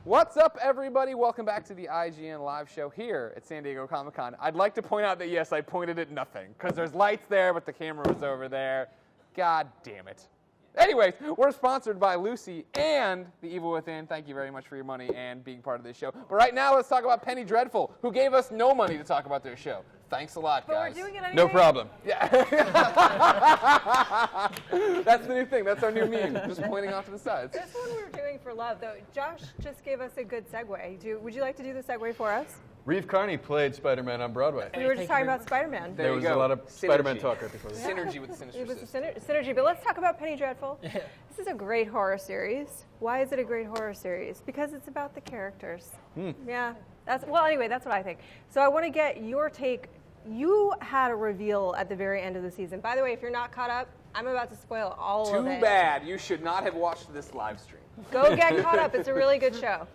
What's up, everybody? Welcome back to the IGN live show here at San Diego Comic-Con. I'd like to point out that, yes, I pointed at nothing, because there's lights there, but the camera was over there. God damn it. Anyways, we're sponsored by Lucy and The Evil Within. Thank you very much for your money and being part of this show. But right now, let's talk about Penny Dreadful, who gave us no money to talk about their show. Thanks a lot, guys. But we're doing it anyway. No problem. Yeah. That's the new thing. That's our new meme, just pointing off to the sides. This one we're doing for love, though. Josh just gave us a good segue. Would you like to do the segue for us? Reeve Carney played Spider-Man on Broadway. We were just talking about Spider-Man. There was a lot of Spider-Man talk right before this. Synergy with the Sinister It was Sisters. a synergy, but let's talk about Penny Dreadful. This is a great horror series. Why is it a great horror series? Because it's about the characters. Yeah. Anyway, that's what I think. So I want to get your take. You had a reveal at the very end of the season. By the way, if you're not caught up, I'm about to spoil all of it. Too bad. You should not have watched this live stream. Go get caught up. It's a really good show.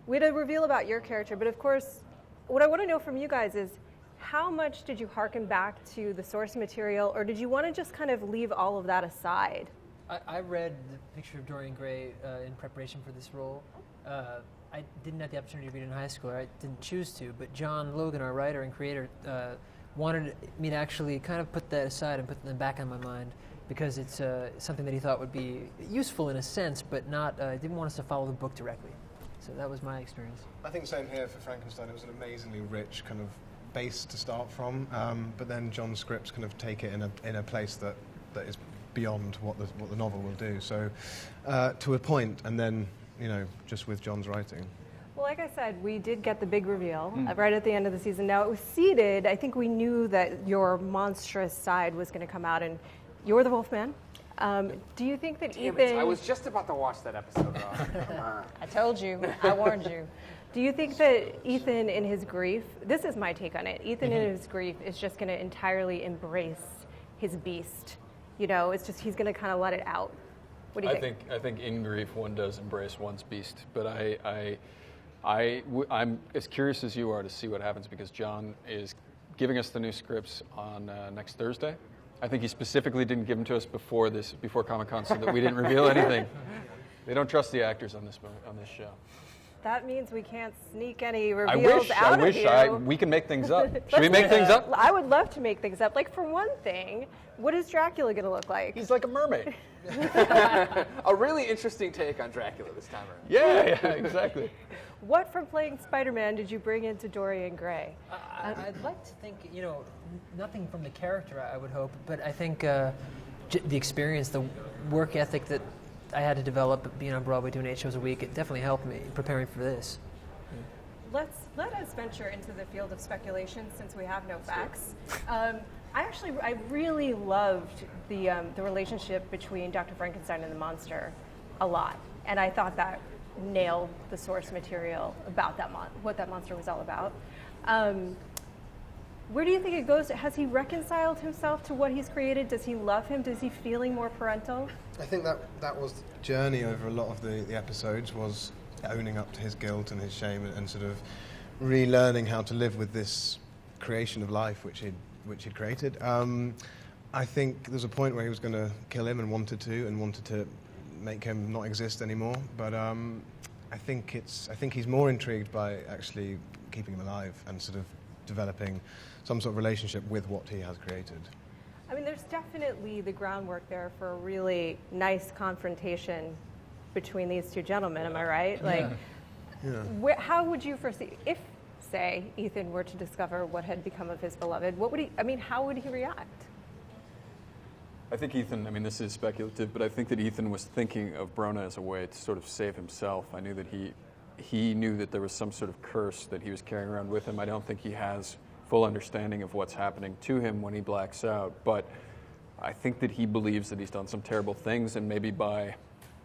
We had a reveal about your character, but of course, what I want to know from you guys is how much did you harken back to the source material, or did you want to just kind of leave all of that aside? I read the picture of Dorian Gray in preparation for this role. I didn't have the opportunity to read it in high school. I didn't choose to, but John Logan, our writer and creator, wanted me to actually kind of put that aside and put them back on my mind because it's something that he thought would be useful in a sense, but not. Didn't want us to follow the book directly. So that was my experience. I think same here for Frankenstein. It was an amazingly rich kind of base to start from, but then John's scripts kind of take it in a place that is beyond what the novel will do. So to a point, and then just with John's writing. Well, like I said, we did get the big reveal right at the end of the season. Now, it was seeded. I think we knew that your monstrous side was going to come out, and you're the Wolfman. Do you think that Ethan... I was just about to watch that episode. I told you. I warned you. Do you think that Ethan, in his grief... This is my take on it. Ethan, in his grief, is just going to entirely embrace his beast. It's just he's going to kind of let it out. What do you think? I think in grief one does embrace one's beast, but I'm as curious as you are to see what happens because John is giving us the new scripts on next Thursday. I think he specifically didn't give them to us before Comic-Con so that we didn't reveal anything. They don't trust the actors on this show. That means we can't sneak any reveals out of you. We can make things up. Should we make things up? I would love to make things up. Like, for one thing, what is Dracula going to look like? He's like a mermaid. A really interesting take on Dracula this time around. Yeah, exactly. What from playing Spider-Man did you bring into Dorian Gray? I'd like to think, nothing from the character, I would hope, but I think the experience, the work ethic that I had to develop being on Broadway doing 8 shows a week, it definitely helped me preparing for this. Let us venture into the field of speculation since we have no facts. I really loved the relationship between Dr. Frankenstein and the monster a lot, and I thought that nailed the source material about what that monster was all about. Where do you think it goes? Has he reconciled himself to what he's created? Does he love him? Does he feeling more parental? I think that was the journey over a lot of the episodes, was owning up to his guilt and his shame and sort of relearning how to live with this creation of life which he'd created. I think there's a point where he was going to kill him and wanted to make him not exist anymore. But I think he's more intrigued by actually keeping him alive and sort of developing some sort of relationship with what he has created. I mean, there's definitely the groundwork there for a really nice confrontation between these two gentlemen. Am I right? Like, how would you foresee if, say, Ethan were to discover what had become of his beloved? How would he react? I think Ethan, this is speculative, but I think that Ethan was thinking of Brona as a way to sort of save himself. I knew that he knew that there was some sort of curse that he was carrying around with him. I don't think he has full understanding of what's happening to him when he blacks out, but I think that he believes that he's done some terrible things, and maybe by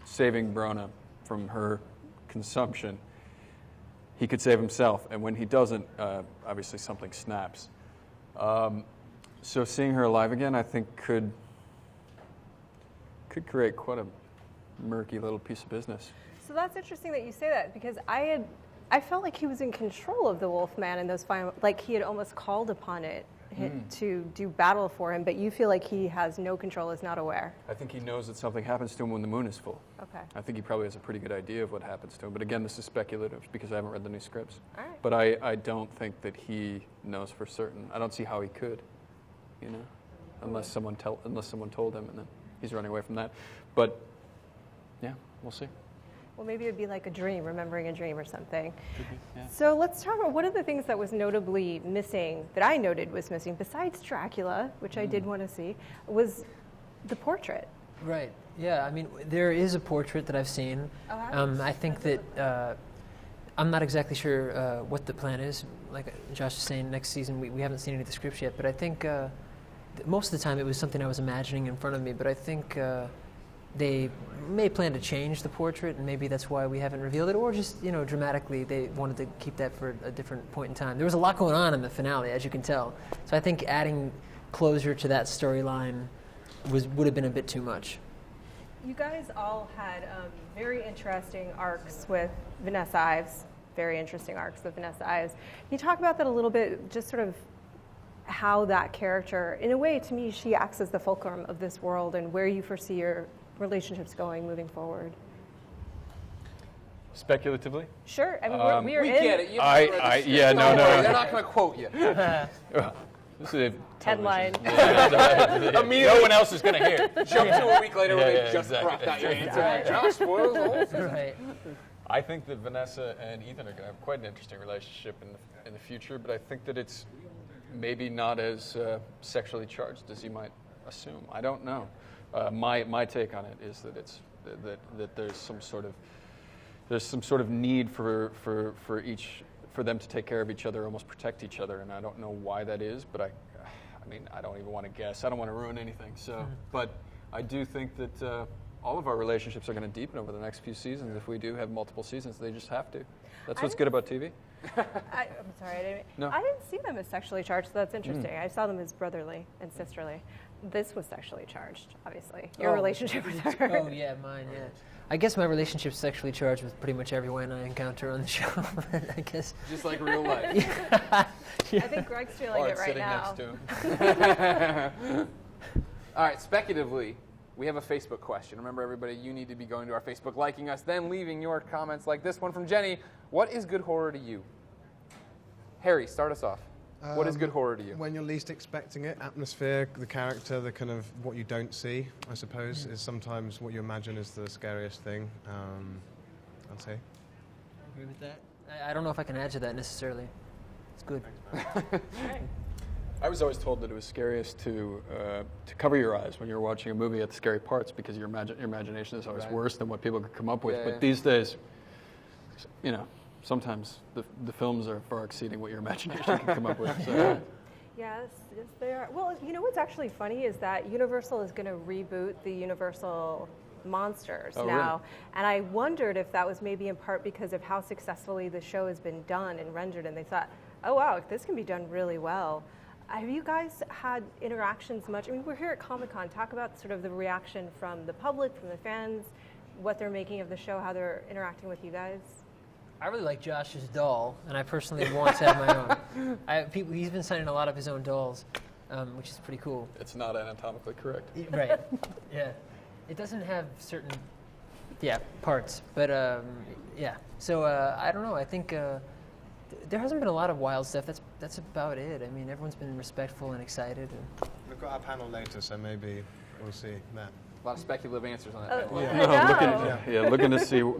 saving Brona from her consumption, he could save himself. And when he doesn't, obviously something snaps. So seeing her alive again, I think could create quite a murky little piece of business. So that's interesting that you say that, because I felt like he was in control of the Wolfman in those final, like he had almost called upon it to do battle for him, but you feel like he has no control, is not aware. I think he knows that something happens to him when the moon is full. Okay. I think he probably has a pretty good idea of what happens to him. But again, this is speculative because I haven't read the new scripts. All right. But I don't think that he knows for certain. I don't see how he could, unless someone told him, and then he's running away from that. But yeah, we'll see. Well, maybe it would be like a dream, remembering a dream or something. Could be, yeah. So let's talk about one of the things that was notably missing, that I noted was missing, besides Dracula, which I did want to see, was the portrait. Right. Yeah. I mean, there is a portrait that I've seen. I think that I'm not exactly sure what the plan is. Like Josh is saying, next season we haven't seen any of the scripts yet. But I think most of the time it was something I was imagining in front of me. But I think they may plan to change the portrait, and maybe that's why we haven't revealed it, or just, dramatically they wanted to keep that for a different point in time. There was a lot going on in the finale, as you can tell. So I think adding closure to that storyline would have been a bit too much. You guys all had very interesting arcs with Vanessa Ives, very interesting arcs with Vanessa Ives. Can you talk about that a little bit, just sort of how that character, in a way, to me, she acts as the fulcrum of this world, and where you foresee your relationships going moving forward? Speculatively? Sure. I mean, we get it. No. They're not going to quote you. This is Headline. No one else is going to hear. Jump to a week later when they just exactly. cropped out your answer. Josh spoils the whole thing. Right. I think that Vanessa and Ethan are going to have quite an interesting relationship in the future, but I think that it's maybe not as sexually charged as you might assume. I don't know. My take on it is that it's that there's some sort of need for them to take care of each other, almost protect each other, and I don't know why that is, but I don't even want to guess. I don't want to ruin anything. So, but I do think that all of our relationships are going to deepen over the next few seasons. If we do have multiple seasons, they just have to. That's what's good about TV. I'm sorry, I didn't see them as sexually charged, so that's interesting. I saw them as brotherly and sisterly. This was sexually charged, obviously. Your relationship with her. Oh, yeah, mine, yeah. I guess my relationship's sexually charged with pretty much everyone I encounter on the show. I guess. Just like real life. Yeah. I think Greg's feeling it right sitting now. next to him. All right, speculatively, we have a Facebook question. Remember, everybody, you need to be going to our Facebook, liking us, then leaving your comments like this one from Jenny. What is good horror to you? Harry, start us off. What is good horror to you? When you're least expecting it, atmosphere, the character, the kind of what you don't see, I suppose, is sometimes what you imagine is the scariest thing, I'd say. Agree with that? I don't know if I can add to that necessarily. It's good. I was always told that it was scariest to cover your eyes when you're watching a movie at the scary parts because your imagination is always worse than what people could come up with. Yeah, but these days, sometimes the films are far exceeding what your imagination can come up with. So. Yes, they are. Well, what's actually funny is that Universal is going to reboot the Universal Monsters now. Really? And I wondered if that was maybe in part because of how successfully the show has been done and rendered, and they thought, oh wow, this can be done really well. Have you guys had interactions much? I mean, we're here at Comic-Con. Talk about sort of the reaction from the public, from the fans, what they're making of the show, how they're interacting with you guys. I really like Josh's doll, and I personally want to have my own. He's been signing a lot of his own dolls, which is pretty cool. It's not anatomically correct. Right. Yeah. It doesn't have certain, parts, but yeah. So I don't know. I think there hasn't been a lot of wild stuff. That's about it. I mean, everyone's been respectful and excited. And We've got our panel later, so maybe we'll see that. A lot of speculative answers on that.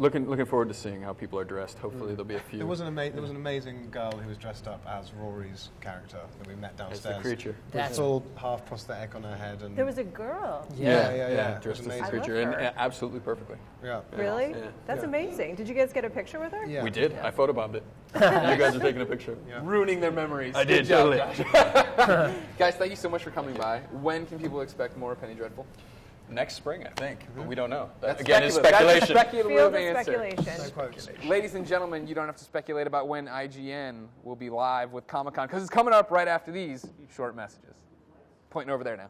Looking forward to seeing how people are dressed. Hopefully there'll be a few. There was an amazing girl who was dressed up as Rory's character that we met downstairs. As the creature. With full half prosthetic on her head. And There was a girl. Yeah. Dressed as the I love creature, and her. absolutely perfectly. Yeah. Really? Yeah. That's amazing. Did you guys get a picture with her? Yeah. We did. I photobombed it. You guys are taking a picture. Yeah. Ruining their memories. I did, Good job, totally. Josh. Guys, thank you so much for coming by. When can people expect more Penny Dreadful? Next spring, I think, but we don't know. That's Again, it's speculative. speculation. That's a speculative Field of answer. speculation. No quotes. Ladies and gentlemen, you don't have to speculate about when IGN will be live with Comic-Con because it's coming up right after these short messages. Pointing over there now.